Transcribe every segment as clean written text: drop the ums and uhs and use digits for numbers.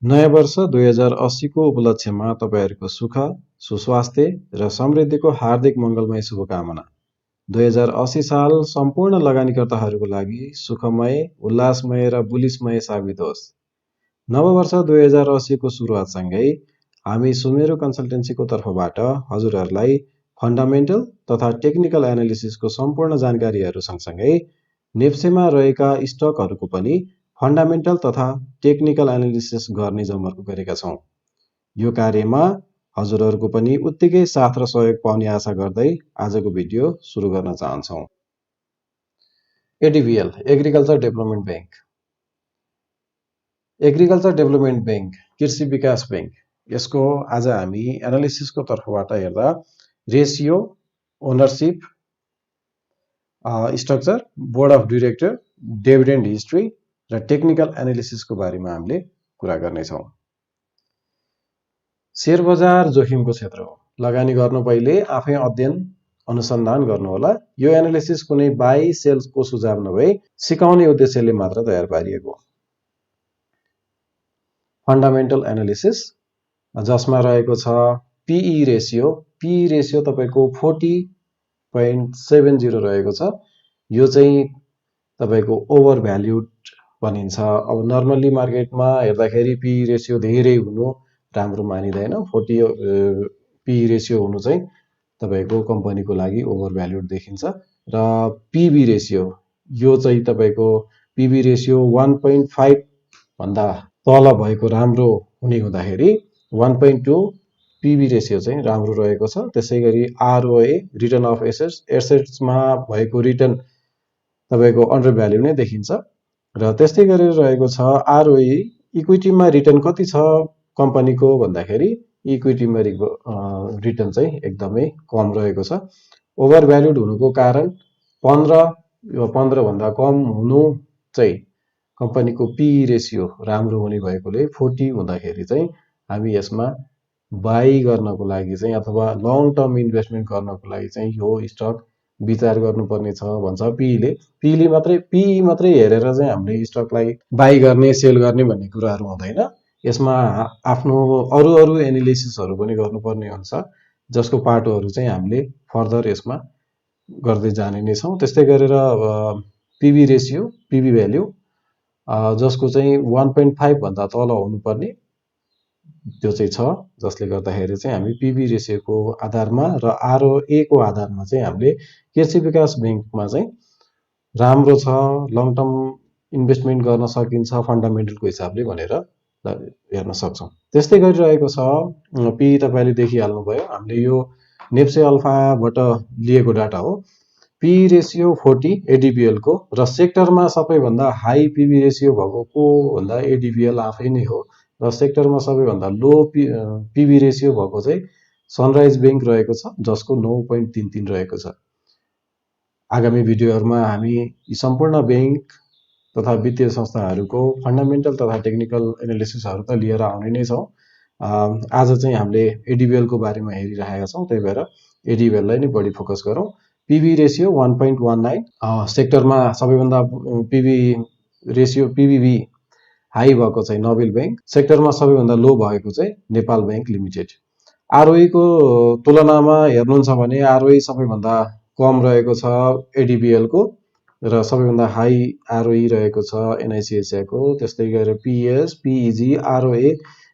नयाँ वर्ष 2080 को उपलक्ष्यमा तपाईहरुको सुख, सुस्वास्थ्य र समृद्धिको हार्दिक मङ्गलमय शुभकामना। 2080 साल सम्पूर्ण लगानीकर्ताहरूको लागि सुखमय, उल्लासमय र बुलिसमय साबित होस्। नववर्ष 2080 को सुरुवातसँगै हामी सुमेरु कन्सल्टेन्सीको तर्फबाट हजुरहरूलाई फन्डामेन्टल तथा टेक्निकल एनालिसिसको सम्पूर्ण जानकारीहरू सँगसँगै नेप्सेमा रहेका स्टकहरूको पनि फन्डामेन्टल तथा टेक्निकल एनालिसिस गर्ने जमर्को गरेका छौं। यो कार्यमा हजुरहरूको पनि उत्तिकै साथ र सहयोग पाउने आशा गर्दै आजको भिडियो सुरु गर्न चाहन्छौं। ADBL agriculture development bank. Agriculture development bank, कृषि विकास बैंक, यसको आज हामी एनालिसिसको तर्फबाट हेर्दा ratio, ownership, structure, board of director, dividend history र टेक्निकल एनालिसिसको बारेमा हामीले कुरा गर्नेछौं। शेयर बजार जोखिमको क्षेत्र हो। लगानी गर्नु पहिले आफै अध्ययन अनुसन्धान गर्नुहोला। यो एनालिसिस कुनै बाई सेल्सको सुझाव नभई सिकाउने उद्देश्यले मात्र तयार पारिएको हो। फन्डामेन्टल एनालिसिस जसमा रहेको छ PE रेशियो। PE रेशियो तपाईको 40.70 रहेको छ। यो चाहिँ तपाईको ओभर भ्याल्युड भनिन्छ। अब नर्मली मार्केटमा हेर्दाखेरि PE रेशियो धेरै हुनु राम्रो मानिदैन। 40 PE रेशियो हुनु चाहिँ तपाईको कम्पनीको लागि ओभर भ्याल्युड देखिन्छ। र PB रेशियो यो चाहिँ तपाईको PB रेशियो 1.5 भन्दा तल भएको राम्रो हुने हुँदाखेरि 1.2 PB रेशियो चाहिँ राम्रो रहेको छ। त्यसैगरी ROA रिटर्न अफ एसेट्समा भएको रिटर्न तपाईको अन्डर भ्याल्यु नै देखिन्छ। र त्यस्तै गरेर रहेको छ ROE इक्विटीमा रिटर्न कति छ कम्पनीको भन्दाखेरि इक्विटीमा रिटर्न चाहिँ एकदमै कम रहेको छ। ओभर भ्याल्युड हुनुको कारण 15 भन्दा कम हुनु चाहिँ कम्पनीको PE रेशियो राम्रो हुने भएकोले 40 हुँदाखेरि चाहिँ हामी यसमा बाई गर्नको लागि चाहिँ अथवा लङ टर्म इन्भेस्टमेन्ट गर्नको लागि चाहिँ यो स्टक विचार गर्नुपर्ने छ भन्छ PE मात्रै हेरेर चाहिँ हामीले स्टकलाई बाई गर्ने सेल गर्ने भन्ने कुराहरू हुँदैन। यसमा आफ्नो अरु एनालिसिसहरू पनि गर्नुपर्ने हुन्छ जसको पाटोहरू चाहिँ हामीले फर्दर यसमा गर्दै जाने नै छौं। त्यस्तै गरेर PB रेशियो, PB भ्याल्यु जसको चाहिँ 1.5 भन्दा तल हुनुपर्ने त्यो चाहिँ छ। जसले गर्दाखेरि चाहिँ हामी PB रेशियोको आधारमा र ROA को आधारमा चाहिँ हामीले कृषि विकास बैंकमा चाहिँ राम्रो छ, लङ टर्म इन्भेस्टमेन्ट गर्न सकिन्छ फन्डामेन्टलको हिसाबले भनेर हेर्न सक्छौं। त्यस्तै गरिरहेको छ PE तपाईले देखिहाल्नु भयो। हामीले यो नेप्से अल्फाबाट लिएको डाटा हो। PE रेशियो 40 ADBL को र सेक्टरमा सबैभन्दा हाई PB रेशियो भएको को भन्दा ADBL आफै नै हो। र सेक्टरमा सबैभन्दा लो PB रेशियो भएको चाहिँ सनराइज बैंक रहेको छ जसको 9.33 रहेको छ। आगामी भिडियोहरुमा हामी यी सम्पूर्ण बैंक तथा वित्तीय संस्थाहरूको फन्डामेन्टल तथा टेक्निकल एनालिसिसहरू त लिएर आउने नै छौं। आज चाहिँ हामीले ADBL को बारेमा हेरिरहेका छौं। त्यही भएर ADBL लाई नै बढी फोकस गरौं। PB रेशियो 1.19 सेक्टरमा सबैभन्दा PBV हाई भएको चाहिँ नोबेल बैंक, सेक्टरमा सबैभन्दा लो भएको चाहिँ नेपाल बैंक लिमिटेड। ROE को तुलनामा हेर्नुहुन्छ भने ROE सबैभन्दा कम रहेको छ ADBL को र सबैभन्दा हाई ROE रहेको छ NICHI को। त्यस्तै गरेर PS, PEG, ROA,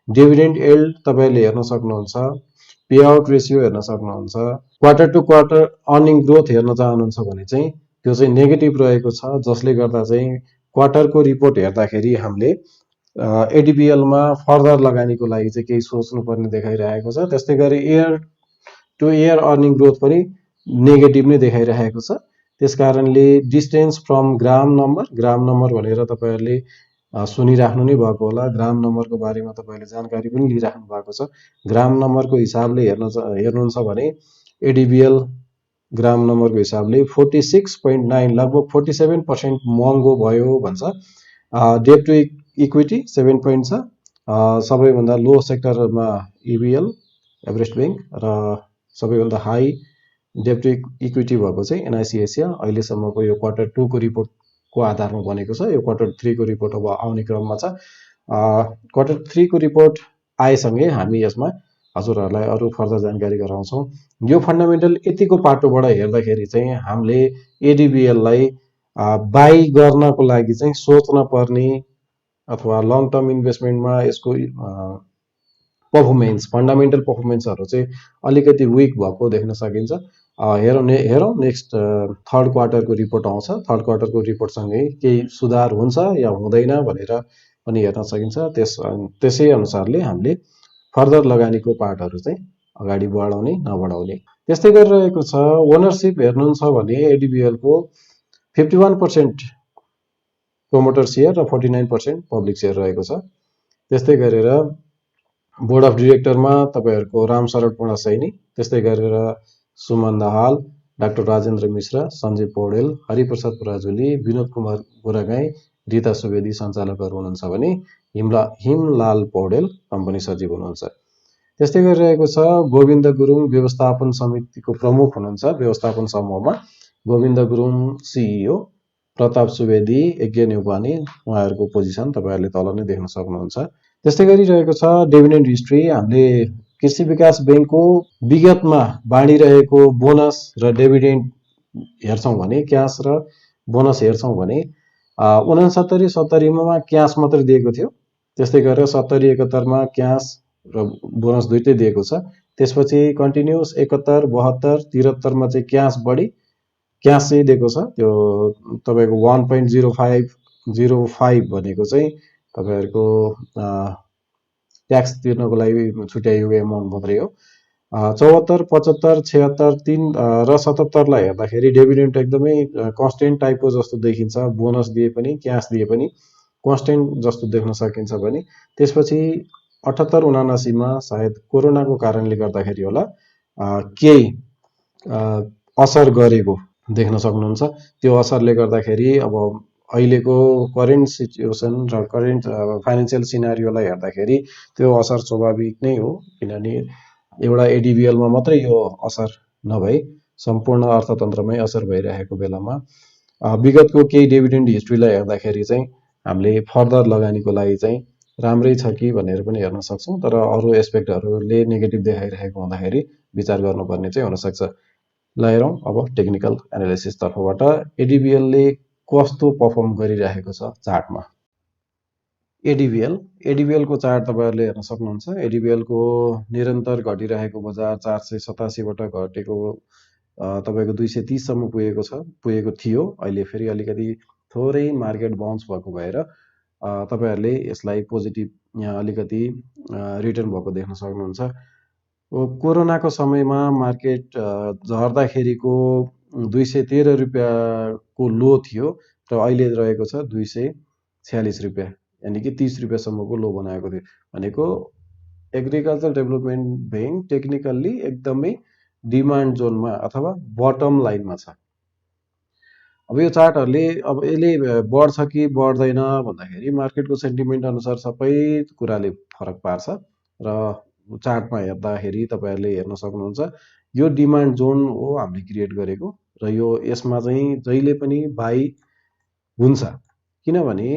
dividend yield तपाईले हेर्न सक्नुहुन्छ, पे आउट रेशियो हेर्न सक्नुहुन्छ। Quarter to quarter earning growth हेर्न चाहनुहुन्छ भने चाहिँ त्यो चाहिँ नेगेटिभ रहेको छ। जसले गर्दा चाहिँ क्वार्टरको रिपोर्ट हेर्दाखेरि हामीले ADBL मा फर्दर लगानीको लागि चाहिँ केही सोच्नुपर्ने देखाइरहेको छ। त्यस्तै गरी year two year earning growth पनि नेगेटिभ नै देखाइरहेको छ। त्यसकारणले डिस्टेन्स फ्रम ग्राम नम्बर भनेर तपाईहरुले सुनिराख्नु नै भएको होला। ग्राम नम्बरको बारेमा तपाईले जानकारी पनि लिइराख्नु भएको छ। ग्राम नम्बरको हिसाबले हेर्नुहुन्छ भने ADBL ग्राम नम्बरको हिसाबले 46.9 लगभग 47% महँगो भयो भन्छ। डेट टु इक्विटी 7 पोइन्ट छ। सबैभन्दा लो सेक्टरमा EBL एभरेस्ट बैंक र सबैभन्दा हाई डेट टु इक्विटी भएको चाहिँ NICHI अहिलेसम्मको यो क्वार्टर 2 को रिपोर्टको आधारमा बनेको छ। यो क्वार्टर 3 को रिपोर्ट अब आउने क्रममा छ। क्वार्टर 3 को रिपोर्ट आएसँगै हामी यसमा हजुरहरूलाई अरू फर्दर जानकारी गराउँछौँ। यो फन्डामेन्टल यतिको पाटोबाट हेर्दाखेरि चाहिँ हामीले एडिबिएललाई बाई गर्नको लागि चाहिँ सोच्न पर्ने अथवा लङ टर्म इन्भेस्टमेन्टमा यसको पर्फर्मेन्स फन्डामेन्टल पर्फर्मेन्सहरू चाहिँ अलिकति विक भएको देख्न सकिन्छ। हेरौँ नेक्स्ट थर्ड क्वार्टरको रिपोर्ट आउँछ। थर्ड क्वार्टरको रिपोर्टसँगै केही सुधार हुन्छ या हुँदैन भनेर पनि हेर्न सकिन्छ। त्यसै अनुसारले हामीले फर्दर लगानीको पार्टहरू चाहिँ अगाडि बढाउने नबढाउने। त्यस्तै गरिरहेको छ। ओनरसिप हेर्नुहुन्छ भने एडिबिएलको 51% प्रोमोटर सेयर र 49% पब्लिक सेयर रहेको छ। त्यस्तै गरेर बोर्ड अफ डिरेक्टरमा तपाईँहरूको रामशरण पूर्ण सैनी, त्यस्तै गरेर सुमन दाहाल, डाक्टर राजेन्द्र मिश्र, सञ्जीव पौडेल, हरिप्रसाद पराजुली, विनोद कुमार गोरागाई, रिता सुवेदी सञ्चालकहरू हुनुहुन्छ भने हिमलाल पौडेल कम्पनी सचिव हुनुहुन्छ। त्यस्तै गरिरहेको छ गोविन्द गुरुङ व्यवस्थापन समितिको प्रमुख हुनुहुन्छ। व्यवस्थापन समूहमा गोविन्द गुरुङ सिइओ, प्रताप सुवेदी यज्ञ न्यौपाने, उहाँहरूको पोजिसन तपाईँहरूले तल नै देख्न सक्नुहुन्छ। त्यस्तै गरिरहेको छ डिभिडेन्ड हिस्ट्री। हामीले कृषि विकास ब्याङ्कको विगतमा बाँडिरहेको बोनस र डिभिडेन्ड हेर्छौँ भने, क्यास र बोनस हेर्छौँ भने 69-70मा क्यास मात्रै दिएको थियो। त्यस्तै गरेर 70-71मा क्यास र बोनस दुइटै दिएको छ। त्यसपछि कन्टिन्युस 71, 72, 73मा चाहिँ क्यास बढी, क्यास चाहिँ दिएको छ। त्यो तपाईँको 1.05 भनेको चाहिँ तपाईँहरूको ट्याक्स तिर्नको लागि छुट्याइएको एमाउन्ट मात्रै हो। 74, 75, 76, 3 र 77लाई हेर्दाखेरि डिभिडेन्ड एकदमै कन्स्टेन्ट टाइपको जस्तो देखिन्छ। बोनस दिए पनि क्यास दिए पनि कन्स्टेन्ट जस्तो देख्न सकिन्छ भने त्यसपछि 78, 79मा सायद कोरोनाको कारणले गर्दाखेरि होला केही असर गरेको देख्न सक्नुहुन्छ। त्यो असरले गर्दाखेरि अब अहिलेको करेन्ट सिचुएसन र करेन्ट फाइनेन्सियल सिनारियोलाई हेर्दाखेरि त्यो असर स्वाभाविक नै हो। किनभने एउटा एडिबिएलमा मात्रै यो असर नभई सम्पूर्ण अर्थतन्त्रमै असर भइरहेको बेलामा विगतको केही डिभिडेन्ड हिस्ट्रीलाई हेर्दाखेरि चाहिँ हामीले फर्दर लगानीको लागि चाहिँ राम्रै छ कि भनेर पनि हेर्न सक्छौँ। तर अरू एस्पेक्टहरूले नेगेटिभ देखाइरहेको हुँदाखेरि विचार गर्नुपर्ने चाहिँ हुनसक्छ। ल हेरौँ अब टेक्निकल एनालिसिस तर्फबाट एडिबिएलले कस्तो पर्फर्म गरिरहेको छ चार्टमा। एडिबिएलको चार्ट तपाईँहरूले हेर्न सक्नुहुन्छ। एडिबिएलको निरन्तर घटिरहेको बजार 487बाट घटेको तपाईँको 230सम्म पुगेको थियो। अहिले फेरि अलिकति थोरै मार्केट बाउन्स भएको भएर तपाईँहरूले यसलाई पोजिटिभ यहाँ अलिकति रिटर्न भएको देख्न सक्नुहुन्छ। कोरोनाको समयमा मार्केट झर्दाखेरिको 213 रुपियाँको लो थियो र अहिले रहेको छ 246 रुपियाँ, यानि कि 30 रुपियाँसम्मको लो बनाएको थियो। भनेको एग्रिकल्चर डेभलपमेन्ट ब्याङ्क टेक्निकल्ली एकदमै डिमान्ड जोनमा अथवा बटम लाइनमा छ। अब यो चार्टहरूले अब यसले बढ्छ कि बढ्दैन भन्दाखेरि मार्केटको सेन्टिमेन्ट अनुसार सबै कुराले फरक पार्छ र चार्टमा हेर्दाखेरि तपाईँहरूले हेर्न सक्नुहुन्छ यो डिमान्ड जोन हो हामीले क्रिएट गरेको र यसमा चाहिँ जहिले पनि बाई हुन्छ। किनभने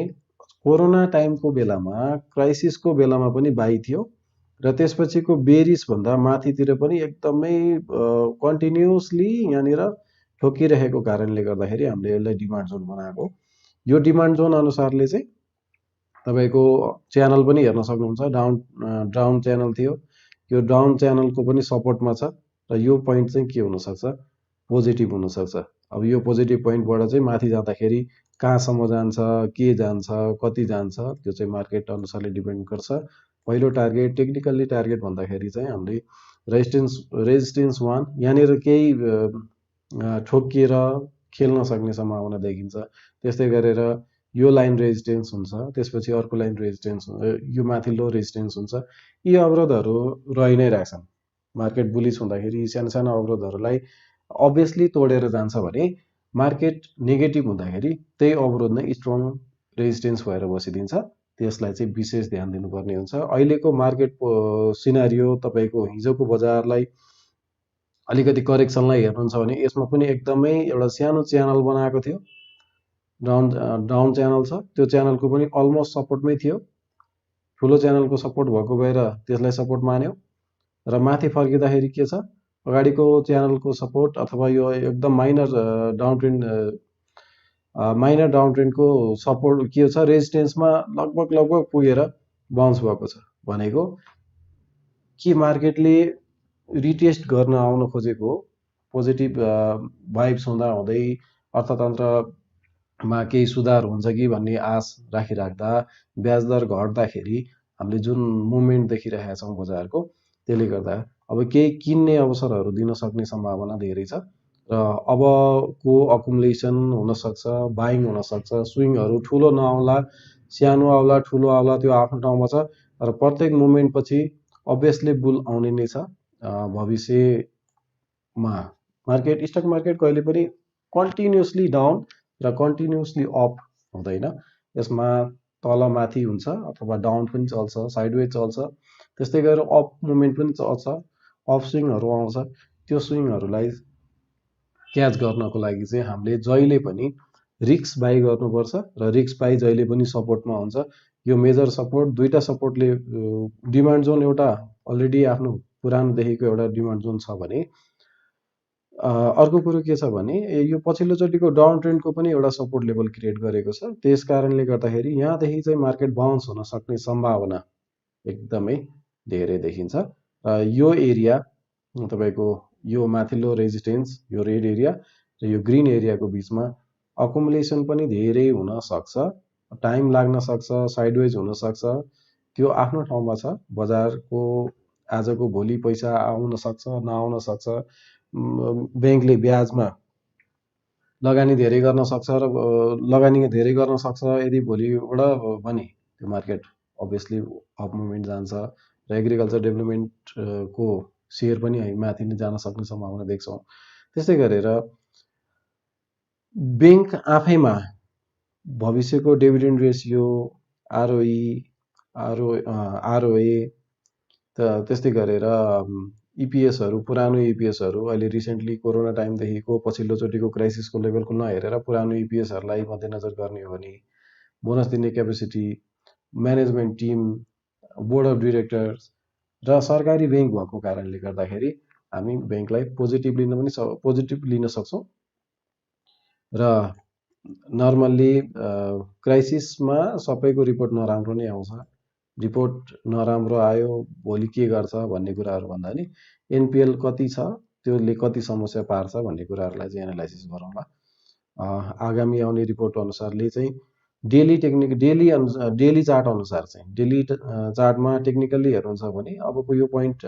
कोरोना टाइमको बेलामा क्राइसिसको बेलामा पनि बाई थियो र त्यसपछिको बेरिसभन्दा माथितिर पनि एकदमै कन्टिन्युसली यहाँनिर ठोकिरहेको कारणले गर्दाखेरि हामीले यसलाई डिमान्ड जोन बनाएको। यो डिमान्ड जोन अनुसारले चाहिँ तपाईँको च्यानल पनि हेर्न सक्नुहुन्छ। डाउन च्यानल थियो। यो डाउन च्यानलको पनि सपोर्टमा छ र यो पोइन्ट चाहिँ के हुनसक्छ, पोजिटिभ हुनसक्छ। अब यो पोजिटिभ पोइन्टबाट चाहिँ माथि जाँदाखेरि कहाँसम्म जान्छ, के जान्छ, कति जान्छ, त्यो चाहिँ मार्केट अनुसारले डिपेन्ड गर्छ। पहिलो टार्गेट टेक्निकल्ली टार्गेट भन्दाखेरि चाहिँ हामीले रेजिस्टेन्स 1 यहाँनिर केही ठोकिएर खेल्न सक्ने सम्भावना देखिन्छ। त्यस्तै गरेर यो लाइन रेजिस्टेन्स हुन्छ, त्यसपछि अर्को लाइन रेजिस्टेन्स, यो माथिल्लो रेजिस्टेन्स हुन्छ। यी अवरोधहरू रहि नै रहेछन्। मार्केट बुलिस हुँदाखेरि सानो सानो अवरोधहरूलाई अभियसली तोडेर जान्छ भने मार्केट नेगेटिभ हुँदाखेरि त्यही अवरोध नै स्ट्रङ रेजिस्टेन्स भएर बसिदिन्छ। त्यसलाई चाहिँ विशेष ध्यान दिनुपर्ने हुन्छ। अहिलेको मार्केट सिनारियो तपाईँको हिजोको बजारलाई अलिकति करेक्सनलाई हेर्नुहुन्छ भने यसमा पनि एकदमै एउटा सानो च्यानल बनाएको थियो। डाउन च्यानल छ, त्यो च्यानलको पनि अलमोस्ट सपोर्टमै थियो ठुलो च्यानलको सपोर्ट भएको भएर त्यसलाई सपोर्ट मान्यो र माथि फर्किँदाखेरि के छ अगाडिको च्यानलको सपोर्ट अथवा यो एकदम माइनर डाउन ट्रेन्डको सपोर्ट के छ रेजिस्टेन्समा लगभग पुगेर बााउन्स भएको छ भनेको के मार्केटले रिटेस्ट गर्न आउन खोजेको हो पोजिटिभ भाइब्स हुँदा हुँदै अर्थतन्त्रमा केही सुधार हुन्छ कि भन्ने आश राखिराख्दा ब्याज दर घट्दाखेरि हामीले जुन मुभमेन्ट देखिरहेका छौँ बजारको त्यसले गर्दा अब केही किन्ने अवसरहरू दिन सक्ने सम्भावना धेरै छ र अबको अकुमुलेसन हुनसक्छ बाइङ हुनसक्छ स्विङहरू ठुलो नआउला सानो आउला ठुलो आउला त्यो आफ्नो ठाउँमा छ र प्रत्येक मुभमेन्ट पछि अभियसली बुल आउने नै छ भविष्यमा स्टक मार्केट कहिले पनि कन्टिन्युसली डाउन र कन्टिन्युसली अप हुँदैन यसमा तल माथि हुन्छ अथवा डाउन पनि चल्छ साइडवेज चल्छ त्यस्तै गरेर अप मुभमेन्ट पनि चल्छ अप स्विङहरू आउँछ त्यो स्विङहरूलाई क्याच गर्नको लागि चाहिँ हामीले जहिले पनि रिक्स बाई गर्नुपर्छ र रिक्स बाई जहिले पनि सपोर्टमा हुन्छ यो मेजर सपोर्ट दुईटा सपोर्टले डिमान्ड जोन एउटा अलरेडी आफ्नो पुरानोदेखिको एउटा डिमान्ड जोन छ भने अर्को कुरो के छ भने यो पछिल्लोचोटिको डाउन ट्रेन्डको पनि एउटा सपोर्ट लेभल क्रिएट गरेको छ त्यस कारणले गर्दाखेरि यहाँदेखि चाहिँ मार्केट बााउन्स हुन सक्ने सम्भावना एकदमै धेरै देखिन्छ यो एरिया तपाईँको यो माथिल्लो रेजिस्टेन्स यो रेड एरिया र यो ग्रिन एरियाको बिचमा अकुमुलेसन पनि धेरै हुन सक्छ टाइम लाग्न सक्छ साइडवेज हुन सक्छ त्यो आफ्नो ठाउँमा छ बजारको आजको भोलि पैसा आउन सक्छ नआउन सक्छ ब्याङ्कले ब्याजमा लगानी धेरै गर्न सक्छ र लगानी धेरै गर्न सक्छ यदि भोलिबाट भने त्यो मार्केट अभियसली अप मुभमेन्ट जान्छ र एग्रिकल्चर डेभलपमेन्टको सेयर पनि माथि नै जान सक्ने सम्भावना देख्छौँ त्यस्तै गरेर ब्याङ्क आफैमा भविष्यको डिभिडेन्ड रेसियो आरओई आरओए त्यस्तै गरेर इपिएसहरू पुरानो इपिएसहरू अहिले रिसेन्टली कोरोना टाइमदेखिको पछिल्लोचोटिको क्राइसिसको लेभलको नहेरेर पुरानो इपिएसहरूलाई मध्यनजर गर्ने हो भने बोनस दिने capacity management team board of directors र सरकारी ब्याङ्क भएको कारणले गर्दाखेरि हामी ब्याङ्कलाई पोजिटिभ लिन सक्छौँ र नर्मल्ली क्राइसिसमा सबैको रिपोर्ट नराम्रो नै आउँछ रिपोर्ट नराम्रो आयो भोलि के गर्छ भन्ने कुराहरू भन्दा नि एनपिएल कति छ त्यसले कति समस्या पार्छ भन्ने कुराहरूलाई चाहिँ एनालाइसिस गरौँला आगामी आउने रिपोर्ट अनुसारले चाहिँ डेली चार्ट अनुसार चाहिँ डेली चार्टमा टेक्निकल्ली हेर्नुहुन्छ भने अबको यो पोइन्ट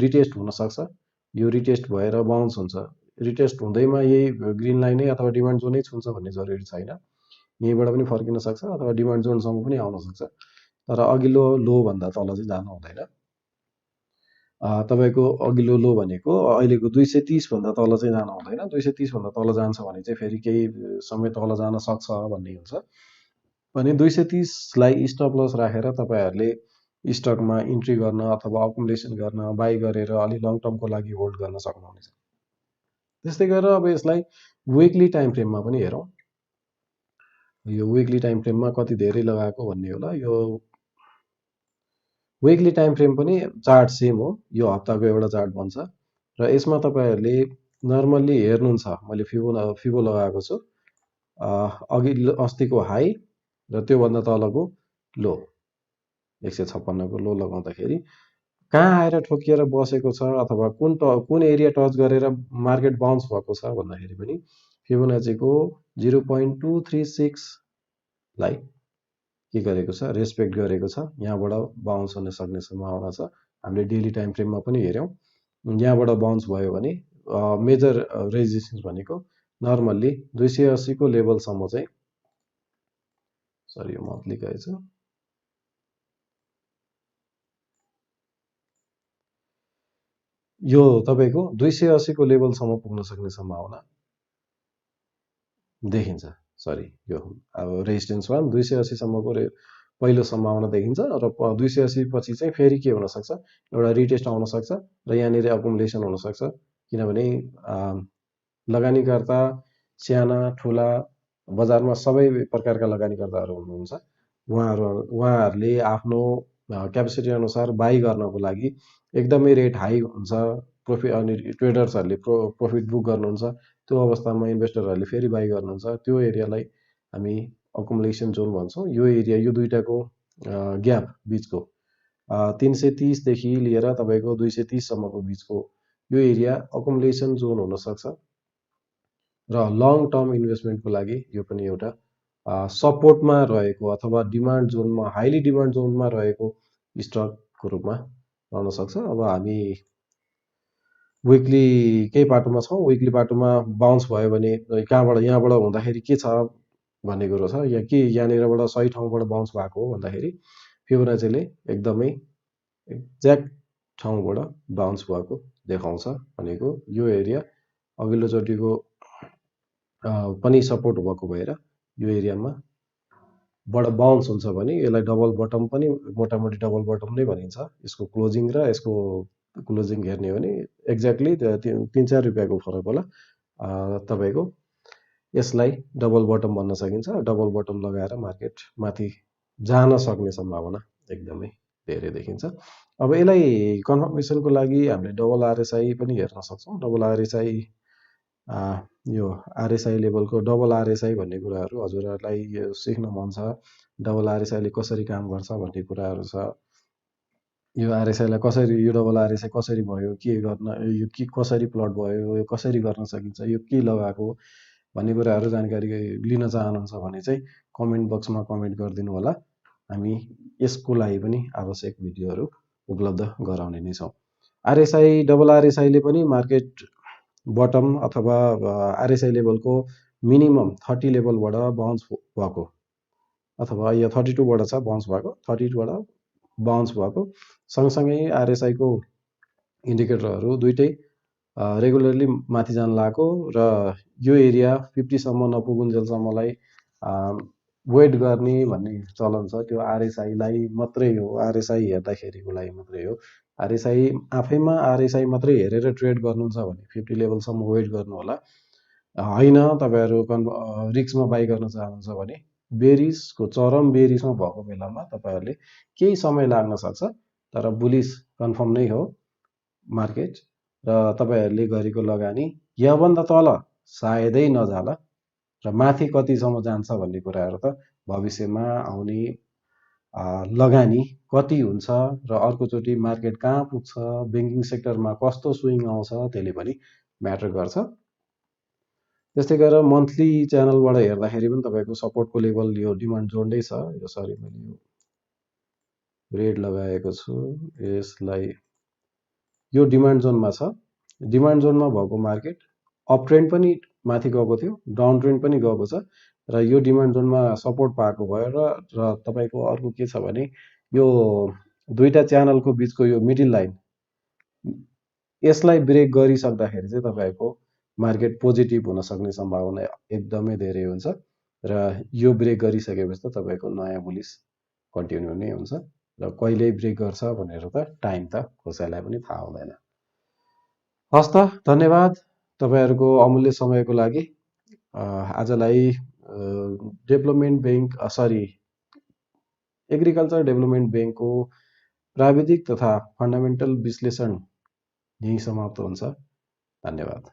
रिटेस्ट हुनसक्छ यो रिटेस्ट भएर बााउन्स हुन्छ रिटेस्ट हुँदैमा यही ग्रिन लाइनै अथवा डिमान्ड जोनै छुन्छ भन्ने जरुरी छैन यहीँबाट पनि फर्किन सक्छ अथवा डिमान्ड जोनसम्म पनि आउन सक्छ तर अघिल्लो लो भन्दा तल चाहिँ जानु हुँदैन तपाईँको अघिल्लो लो भनेको अहिलेको 230 भन्दा तल चाहिँ जानु हुँदैन 230 भन्दा तल जान्छ भने चाहिँ फेरि केही समय तल जान सक्छ भन्ने हुन्छ भने 230 लाई स्टप लस राखेर तपाईँहरूले स्टकमा इन्ट्री गर्न अथवा अकुमुलेसन गर्न बाई गरेर अलि लङ टर्मको लागि होल्ड गर्न सक्नुहुनेछ त्यस्तै गरेर अब यसलाई विकली टाइम फ्रेममा पनि हेरौँ यो विकली टाइम फ्रेममा कति धेरै लगाएको भन्ने होला यो विकली टाइम फ्रेम पनि चार्ट सेम हो यो हप्ताको एउटा चार्ट बन्छ र यसमा तपाईँहरूले नर्मल्ली हेर्नुहुन्छ मैले फिबो लगाएको छु अघि अस्तिको हाई र त्योभन्दा तलको लो 156 को लो लगाउँदाखेरि कहाँ आएर ठोकिएर बसेको छ अथवा कुन एरिया टच गरेर मार्केट बााउन्स भएको छ भन्दाखेरि पनि फिबोनाचीको 0.236 लाई के गरेको छ रेस्पेक्ट गरेको छ यहाँबाट बााउन्स हुन सक्ने सम्भावना छ हामीले डेली टाइम फ्रेममा पनि हेर्यौं यहाँबाट बााउन्स भयो भने मेजर रेजिस्टेन्स भनेको नर्मल्ली 280 को लेभलसम्म चाहिँ सरी यो मन्थली गएछ यो तपाईको 280 को लेभलसम्म पुग्न सक्ने सम्भावना देखिन्छ सरी यो अब रेजिस्टेन्स 1 280 सम्मको पहिलो सम्भावना देखिन्छ र 280 पछि चाहिँ फेरि के हुन सक्छ एउटा रिटेस्ट आउन सक्छ र यहाँनिर अकुमुलेसन हुन सक्छ किनभने लगानीकर्ता साना ठुला बजारमा सबै प्रकारका लगानीकर्ताहरू हुनुहुन्छ उहाँहरूले आफ्नो क्यापेसिटी अनुसार बाई गर्नको लागि एकदमै रेट हाई हुन्छ प्रोफिट, अनि ट्रेडर्सहरूले प्रफिट बुक गर्नुहुन्छ। त्यो अवस्थामा इन्भेस्टरहरूले फेरि बाई गर्नुहुन्छ। त्यो एरियालाई हामी अकुमुलेसन जोन भन्छौँ। यो एरिया, यो दुईटाको ग्याप बिचको 330देखि लिएर तपाईँको 230सम्मको बिचको यो एरिया अकुमुलेसन जोन हुनसक्छ। र लङ टर्म इन्भेस्टमेन्टको लागि यो पनि एउटा सपोर्टमा रहेको अथवा डिमान्ड जोनमा, हाइली डिमान्ड जोनमा रहेको स्टकको रूपमा रहन सक्छ। अब हामी विकलीकै पाटोमा छौँ। विकली पाटोमा बााउन्स भयो भने कहाँबाट, यहाँबाट हुँदाखेरि के छ भन्ने कुरो छ। या के यहाँनिरबाट सही ठाउँबाट बााउन्स भएको हो भन्दाखेरि फिबोनाचीले एकदमै एक्ज्याक्ट ठाउँबाट बााउन्स भएको देखाउँछ भनेको यो एरिया अघिल्लोचोटिको पनि सपोर्ट भएको भएर यो एरियामा बडा बााउन्स हुन्छ भने यसलाई डबल बटम पनि, मोटामोटी डबल बटम नै भनिन्छ। यसको क्लोजिङ र यसको क्लोजिङ हेर्ने हो भने एक्ज्याक्टली 3-4 रुपियाँको फरक होला। तपाईँको यसलाई डबल बटम भन्न सकिन्छ। डबल बटम लगाएर मार्केट माथि जान सक्ने सम्भावना एकदमै धेरै देखिन्छ। अब यसलाई कन्फर्मेसनको लागि हामीले डबल आरएसआई पनि हेर्न सक्छौँ। डबल आरएसआई, यो आरएसआई लेभलको डबल आरएसआई भन्ने कुराहरू हजुरहरूलाई यो सिक्न मन छ, डबल आरएसआईले कसरी काम गर्छ भन्ने कुराहरू छ। यो आरएसआईलाई कसरी, यो डबल आरएसआई कसरी भयो, के गर्न, यो के कसरी प्लट भयो, यो कसरी गर्न सकिन्छ, यो के लगाएको भन्ने कुराहरू जानकारी लिन चाहनुहुन्छ भने चाहिँ कमेन्ट बक्समा कमेन्ट गरिदिनु होला। हामी यसको लागि पनि आवश्यक भिडियोहरू उपलब्ध गराउने नै छौँ। आरएसआई, डबल आरएसआईले पनि मार्केट बटम अथवा आरएसआई लेभलको मिनिमम 30 लेभलबाट बााउन्स भएको, अथवा यो 32बाट छ बााउन्स भएको, 32बाट बााउन्स भएको सँगसँगै आरएसआईको इन्डिकेटरहरू दुइटै रेगुलरली माथि जान लागेको र यो एरिया 50सम्म नपुगुन्जेलसम्मलाई वेट गर्ने भन्ने चलन छ। त्यो आरएसआईलाई मात्रै हो, आरएसआई हेर्दाखेरिको लागि मात्रै हो। आरएसआई आफैमा, आरएसआई मात्रै हेरेर ट्रेड गर्नुहुन्छ भने 50 लेभलसम्म वेट गर्नु होला। होइन, तपाईँहरू रिक्समा बाई गर्न चाहनुहुन्छ भने बेरिसको, चरम बेरिसमा भएको बेलामा तपाईँहरूले केही समय लाग्न सक्छ, तर बुलिस कन्फर्म नै हो मार्केट। र तपाईँहरूले गरेको लगानी योभन्दा तल सायदै नजाला र माथि कतिसम्म जान्छ भन्ने कुराहरू त भविष्यमा आउने लगानी कति हुन्छ र अर्कोचोटि मार्केट कहाँ पुग्छ, ब्याङ्किङ सेक्टरमा कस्तो स्विङ आउँछ, त्यसले पनि म्याटर गर्छ। त्यस्तै गरेर मन्थली च्यानलबाट हेर्दाखेरि पनि तपाईँको सपोर्टको लेभल यो डिमान्ड जोन्डै छ। यो सरी, मैले यो रेड लगाएको छु, यसलाई यो डिमान्ड जोनमा छ। डिमान्ड जोनमा भएको मार्केट अप ट्रेन्ड पनि माथि गएको थियो, डाउन ट्रेन्ड पनि गएको छ र यो डिमान्ड जोनमा सपोर्ट पाएको भयो। र तपाईँको अर्को के छ भने यो दुईटा च्यानलको बिचको यो मिडल लाइन, यसलाई ब्रेक गरिसक्दाखेरि चाहिँ तपाईँको मार्केट पोजिटिभ हुन सक्ने सम्भावना एकदमै धेरै हुन्छ र यो ब्रेक गरिसकेपछि त तपाईँको नयाँ बुलिस कन्टिन्यू नै हुन्छ र कहिले ब्रेक गर्छ भनेर त टाइम त कसैलाई पनि थाहा हुँदैन। हस् त, धन्यवाद तपाईँहरूको अमूल्य समयको लागि। आजलाई डेभलपमेन्ट ब्याङ्क, एग्रिकल्चर डेभलपमेन्ट ब्याङ्कको प्राविधिक तथा फन्डामेन्टल विश्लेषण यही समाप्त हुन्छ। धन्यवाद।